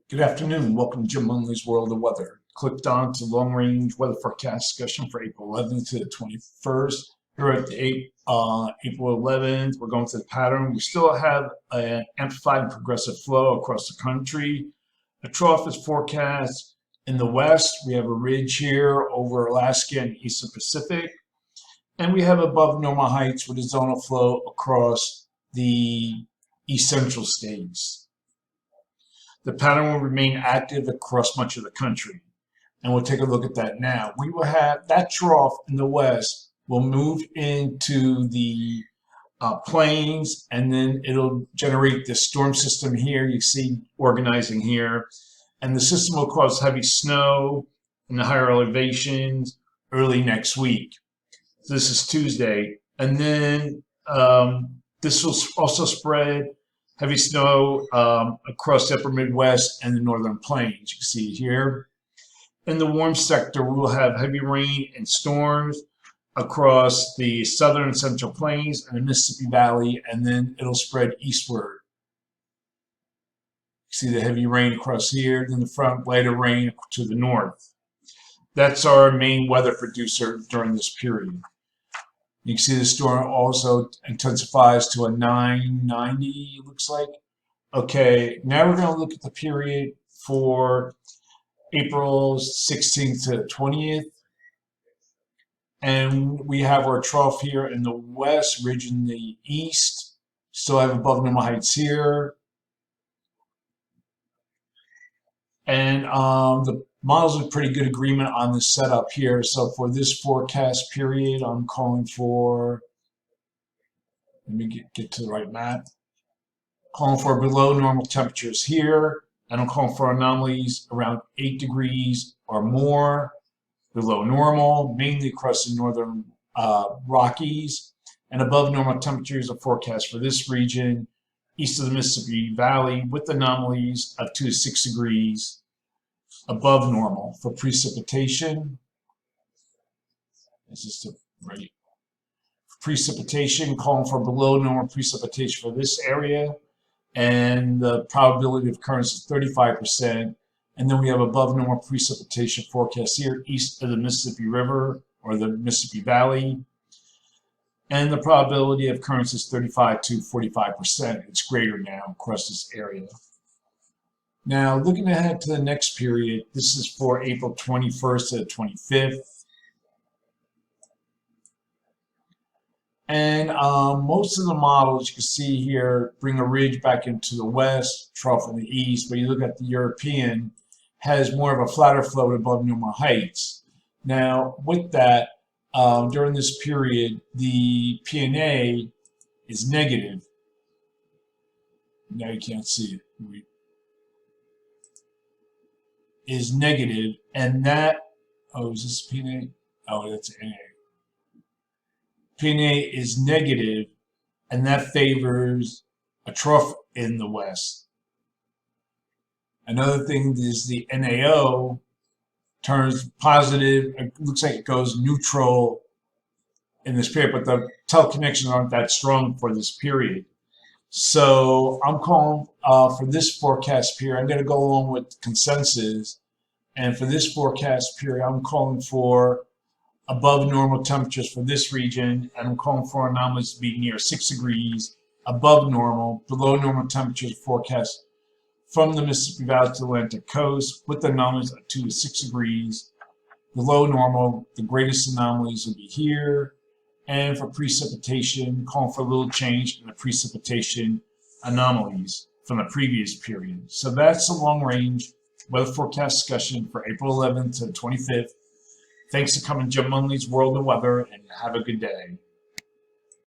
Good afternoon. Welcome to Jim Munley's World of Weather. Clicked on to long-range weather forecast discussion for April 11th to the 21st. Here at the April 11th, we're going to the pattern. We still have an amplified and progressive flow across the country. A trough is forecast in the west. We have a ridge here over Alaska and Eastern Pacific. And we have above normal heights with a zonal flow across the east central states. The pattern will remain active across much of the country, and we'll take a look at that now. We will have that trough in the west will move into the plains, and then it'll generate this storm system here. You see organizing here, and the system will cause heavy snow in the higher elevations early next week. So this is Tuesday, and then this will also spread heavy snow across the upper Midwest and the northern plains. You can see it here. In the warm sector, we will have heavy rain and storms across the southern and central plains and the Mississippi Valley, and then it'll spread eastward. You see the heavy rain across here, then the front lighter rain to the north. That's our main weather producer during this period. You can see the storm also intensifies to a 990, it looks like. Okay, now we're going to look at the period for April 16th to 20th. And we have our trough here in the west, ridge in the east. Still have above normal heights here. And the models have pretty good agreement on this setup here. So for this forecast period, I'm calling for, let me get to the right map. Calling for below normal temperatures here. And I'm calling for anomalies around 8 degrees or more below normal, mainly across the northern Rockies. And above normal temperatures are forecast for this region, east of the Mississippi Valley, with anomalies of 2 to 6 degrees above normal. For precipitation, this is the right precipitation, calling for below normal precipitation for this area, and the probability of occurrence is 35%. And then we have above normal precipitation forecast here east of the Mississippi River or the Mississippi Valley, and the probability of occurrence is 35 to 45%. It's greater now across this area. Now, looking ahead to the next period, this is for April 21st to the 25th. And most of the models you can see here bring a ridge back into the west, trough in the east, but you look at the European, has more of a flatter flow above normal heights. Now, with that, during this period, the PNA is negative. Now you can't see it. Is negative, and that, oh, is this PNA? Oh, that's NA. PNA is negative, and that favors a trough in the west. Another thing is the NAO turns positive. It looks like it goes neutral in this period, but the teleconnections aren't that strong for this period. So I'm calling for this forecast period. I'm going to go along with consensus. And for this forecast period, I'm calling for above normal temperatures for this region. And I'm calling for anomalies to be near 6 degrees above normal. Below normal temperatures forecast from the Mississippi Valley to the Atlantic coast with anomalies of 2 to 6 degrees. Below normal, the greatest anomalies will be here. And for precipitation, calling for a little change in the precipitation anomalies from the previous period. So that's a long-range weather forecast discussion for April 11th to 25th. Thanks for coming to Jim Munley's World of Weather, and have a good day.